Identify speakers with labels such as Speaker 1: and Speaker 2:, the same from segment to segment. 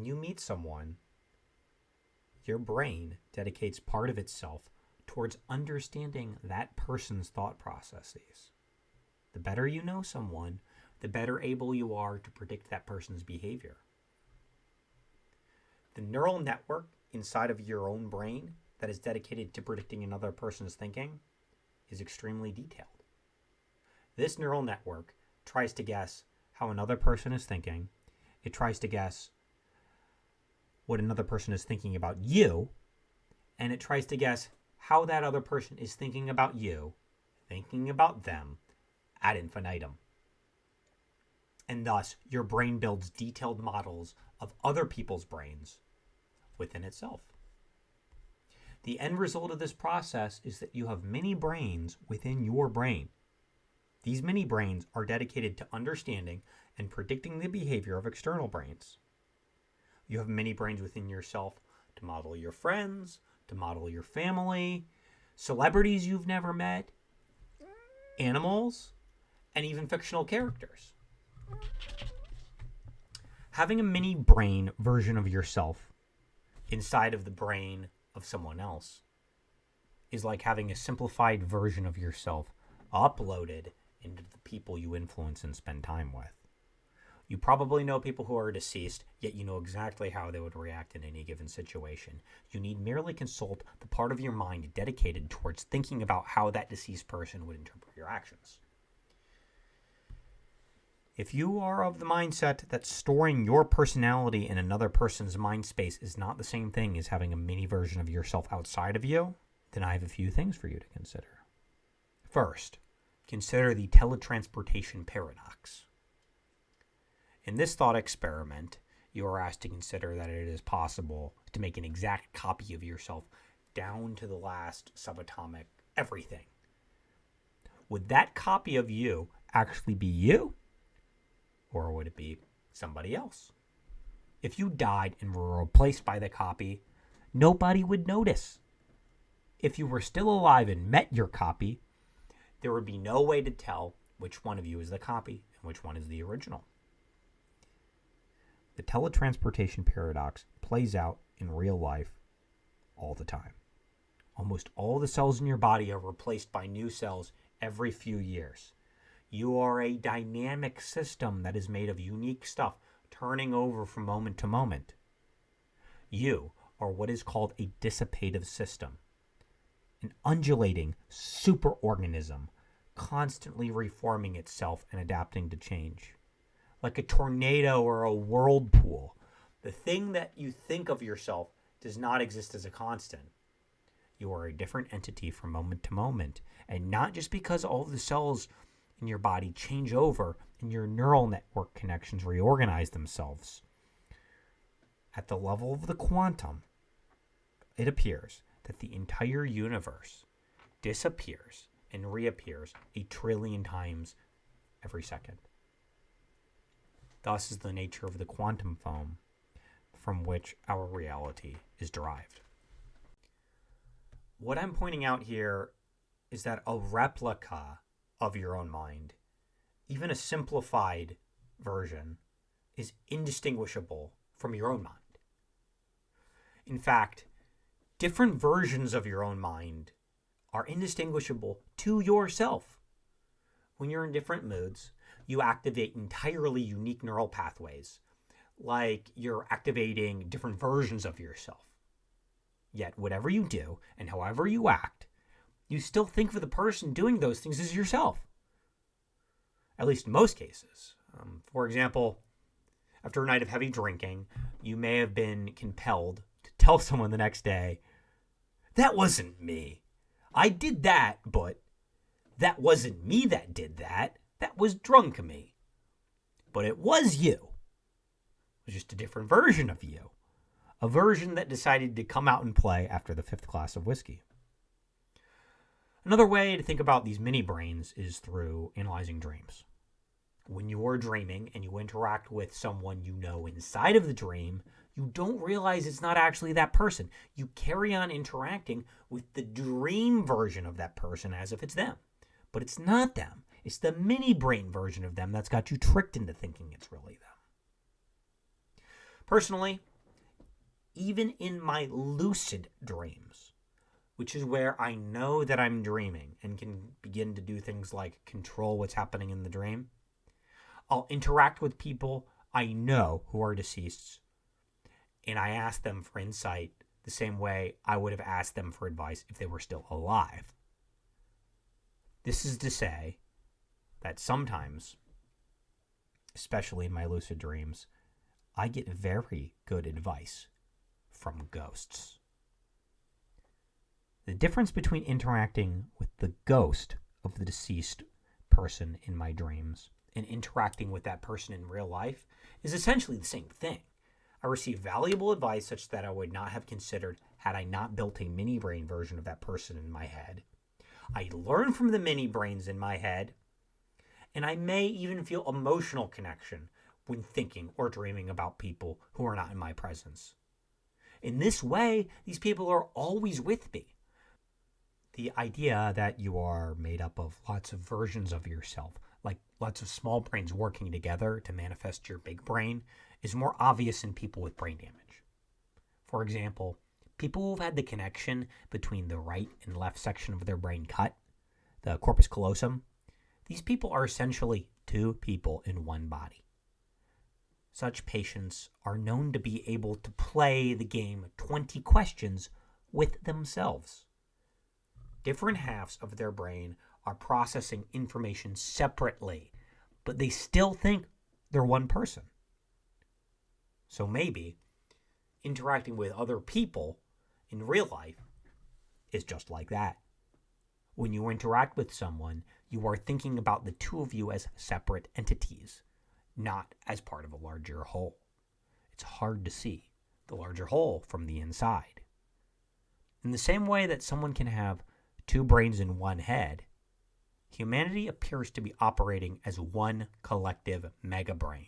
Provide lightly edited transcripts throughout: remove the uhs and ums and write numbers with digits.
Speaker 1: when you meet someone, your brain dedicates part of itself towards understanding that person's thought processes. The better you know someone, the better able you are to predict that person's behavior. The neural network inside of your own brain that is dedicated to predicting another person's thinking is extremely detailed. This neural network tries to guess how another person is thinking. It tries to guess what another person is thinking about you, and it tries to guess how that other person is thinking about you, thinking about them, ad infinitum. And thus, your brain builds detailed models of other people's brains within itself. The end result of this process is that you have many brains within your brain. These many brains are dedicated to understanding and predicting the behavior of external brains. You have many brains within yourself to model your friends, to model your family, celebrities you've never met, animals, and even fictional characters. Having a mini brain version of yourself inside of the brain of someone else is like having a simplified version of yourself uploaded into the people you influence and spend time with. You probably know people who are deceased, yet you know exactly how they would react in any given situation. You need merely consult the part of your mind dedicated towards thinking about how that deceased person would interpret your actions. If you are of the mindset that storing your personality in another person's mind space is not the same thing as having a mini version of yourself outside of you, then I have a few things for you to consider. First, consider the teletransportation paradox. In this thought experiment, you are asked to consider that it is possible to make an exact copy of yourself down to the last subatomic everything. Would that copy of you actually be you? Or would it be somebody else? If you died and were replaced by the copy, nobody would notice. If you were still alive and met your copy, there would be no way to tell which one of you is the copy and which one is the original. The teletransportation paradox plays out in real life all the time. Almost all the cells in your body are replaced by new cells every few years. You are a dynamic system that is made of unique stuff, turning over from moment to moment. You are what is called a dissipative system, an undulating super-organism, constantly reforming itself and adapting to change. Like a tornado or a whirlpool, the thing that you think of yourself does not exist as a constant. You are a different entity from moment to moment, and not just because all of the cells in your body change over and your neural network connections reorganize themselves. At the level of the quantum, it appears that the entire universe disappears and reappears 1 trillion times every second. Thus is the nature of the quantum foam from which our reality is derived. What I'm pointing out here is that a replica of your own mind, even a simplified version, is indistinguishable from your own mind. In fact, different versions of your own mind are indistinguishable to yourself. When you're in different moods, you activate entirely unique neural pathways, like you're activating different versions of yourself. Yet, whatever you do and however you act, you still think of the person doing those things as yourself. At least in most cases. For example, after a night of heavy drinking, you may have been compelled to tell someone the next day, "That wasn't me. I did that, but that wasn't me that did that. That was drunk me. But it was you. It was just a different version of you. A version that decided to come out and play after the 5th glass of whiskey." Another way to think about these mini brains is through analyzing dreams. When you're dreaming and you interact with someone you know inside of the dream, you don't realize it's not actually that person. You carry on interacting with the dream version of that person as if it's them. But it's not them. It's the mini brain version of them that's got you tricked into thinking it's really them. Personally, even in my lucid dreams, which is where I know that I'm dreaming and can begin to do things like control what's happening in the dream, I'll interact with people I know who are deceased, and I ask them for insight the same way I would have asked them for advice if they were still alive. This is to say that sometimes, especially in my lucid dreams, I get very good advice from ghosts. The difference between interacting with the ghost of the deceased person in my dreams and interacting with that person in real life is essentially the same thing. I receive valuable advice such that I would not have considered had I not built a mini brain version of that person in my head. I learn from the mini brains in my head, and I may even feel emotional connection when thinking or dreaming about people who are not in my presence. In this way, these people are always with me. The idea that you are made up of lots of versions of yourself, like lots of small brains working together to manifest your big brain, is more obvious in people with brain damage. For example, people who've had the connection between the right and left section of their brain cut, the corpus callosum, these people are essentially two people in one body. Such patients are known to be able to play the game 20 questions with themselves. Different halves of their brain are processing information separately, but they still think they're one person. So maybe interacting with other people in real life is just like that. When you interact with someone, you are thinking about the two of you as separate entities, not as part of a larger whole. It's hard to see the larger whole from the inside. In the same way that someone can have two brains in one head, humanity appears to be operating as one collective mega-brain.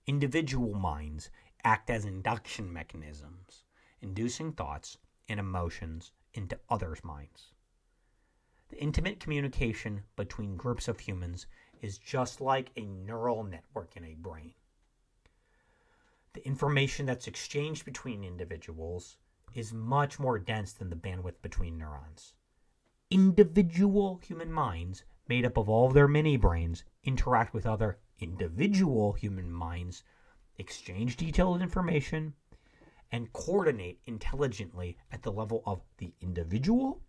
Speaker 1: Individual minds act as induction mechanisms, inducing thoughts and emotions into others' minds. The intimate communication between groups of humans is just like a neural network in a brain. The information that's exchanged between individuals is much more dense than the bandwidth between neurons. Individual human minds, made up of all of their mini brains, interact with other individual human minds, exchange detailed information, and coordinate intelligently at the level of the individual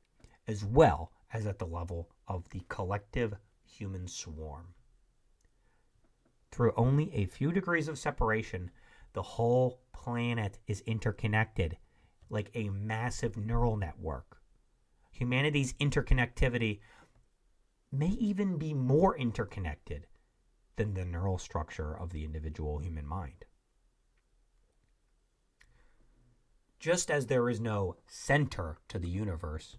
Speaker 1: as well as at the level of the collective human swarm. Through only a few degrees of separation, the whole planet is interconnected like a massive neural network. Humanity's interconnectivity may even be more interconnected than the neural structure of the individual human mind. Just as there is no center to the universe,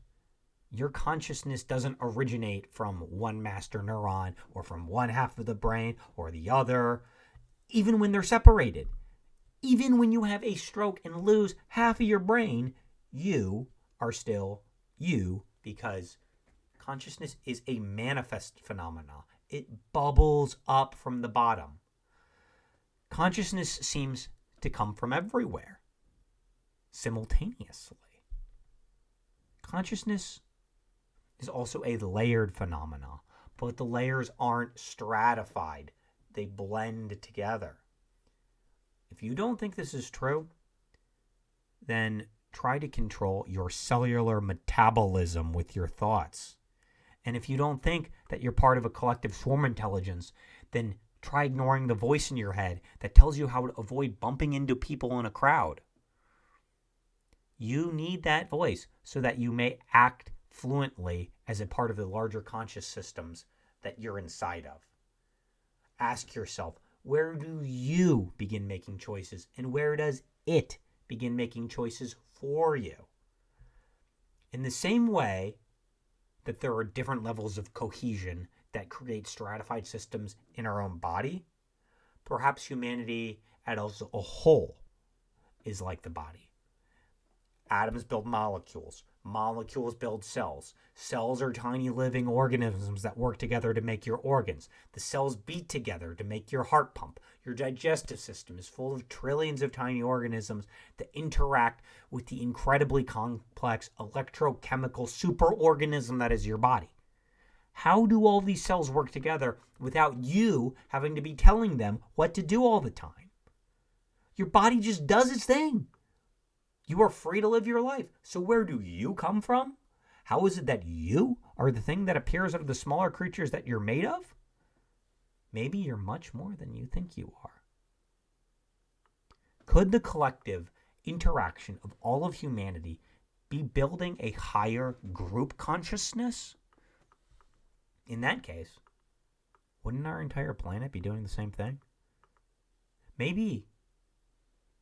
Speaker 1: your consciousness doesn't originate from one master neuron or from one half of the brain or the other, even when they're separated. Even when you have a stroke and lose half of your brain, you are still you, because consciousness is a manifest phenomena. It bubbles up from the bottom. Consciousness seems to come from everywhere, simultaneously. Consciousness is also a layered phenomena, but the layers aren't stratified. They blend together. If you don't think this is true, then try to control your cellular metabolism with your thoughts. And if you don't think that you're part of a collective swarm intelligence, then try ignoring the voice in your head that tells you how to avoid bumping into people in a crowd. You need that voice so that you may act fluently as a part of the larger conscious systems that you're inside of. Ask yourself, where do you begin making choices, and where does it begin making choices for you? In the same way that there are different levels of cohesion that create stratified systems in our own body, perhaps humanity as a whole is like the body. Atoms build molecules. Molecules build cells. Cells are tiny living organisms that work together to make your organs. The cells beat together to make your heart pump. Your digestive system is full of trillions of tiny organisms that interact with the incredibly complex electrochemical superorganism that is your body. How do all these cells work together without you having to be telling them what to do all the time? Your body just does its thing. You are free to live your life. So where do you come from? How is it that you are the thing that appears out of the smaller creatures that you're made of? Maybe you're much more than you think you are. Could the collective interaction of all of humanity be building a higher group consciousness? In that case, wouldn't our entire planet be doing the same thing? Maybe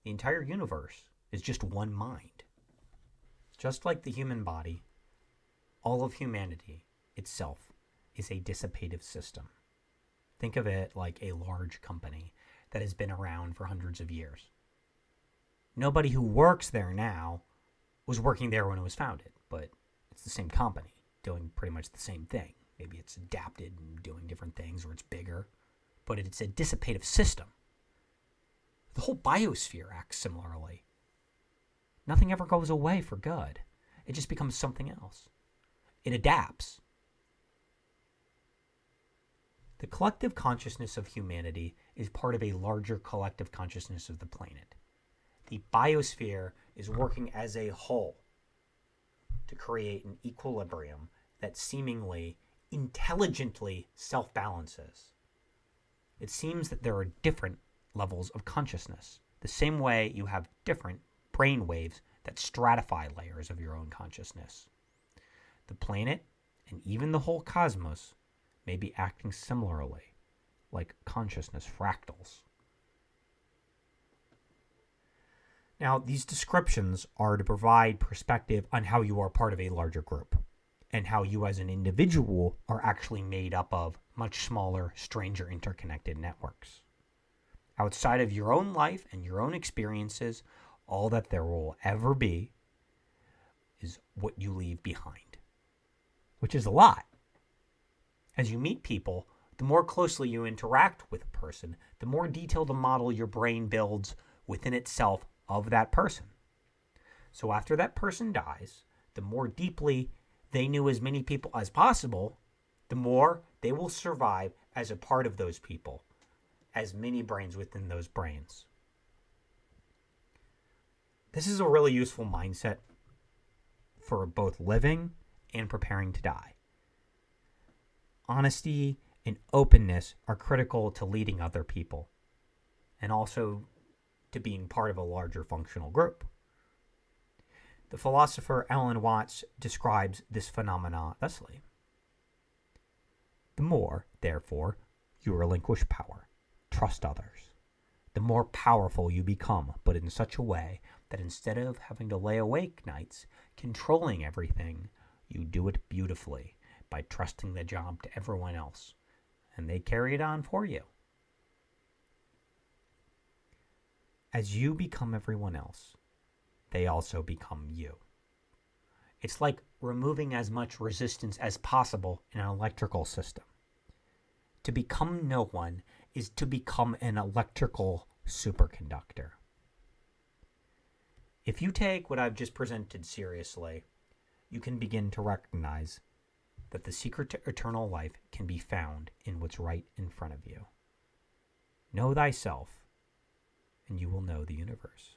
Speaker 1: the entire universe is just one mind. Just like the human body, all of humanity itself is a dissipative system. Think of it like a large company that has been around for hundreds of years. Nobody who works there now was working there when it was founded, but it's the same company doing pretty much the same thing. Maybe it's adapted and doing different things, or it's bigger, but it's a dissipative system. The whole biosphere acts similarly. Nothing ever goes away for good. It just becomes something else. It adapts. The collective consciousness of humanity is part of a larger collective consciousness of the planet. The biosphere is working as a whole to create an equilibrium that seemingly, intelligently self-balances. It seems that there are different levels of consciousness, the same way you have different brain waves that stratify layers of your own consciousness. The planet, and even the whole cosmos, may be acting similarly, like consciousness fractals. Now, these descriptions are to provide perspective on how you are part of a larger group, and how you as an individual are actually made up of much smaller, stranger interconnected networks. Outside of your own life and your own experiences, all that there will ever be is what you leave behind, which is a lot. As you meet people, the more closely you interact with a person, the more detailed a model your brain builds within itself of that person. So after that person dies, the more deeply they knew as many people as possible, the more they will survive as a part of those people, as many brains within those brains. This is a really useful mindset for both living and preparing to die. Honesty and openness are critical to leading other people, and also to being part of a larger functional group. The philosopher Alan Watts describes this phenomena thusly. The more, therefore, you relinquish power, trust others, the more powerful you become, but in such a way that instead of having to lay awake nights controlling everything, you do it beautifully by trusting the job to everyone else, and they carry it on for you. As you become everyone else, they also become you. It's like removing as much resistance as possible in an electrical system. To become no one is to become an electrical superconductor. If you take what I've just presented seriously, you can begin to recognize that the secret to eternal life can be found in what's right in front of you. Know thyself, and you will know the universe.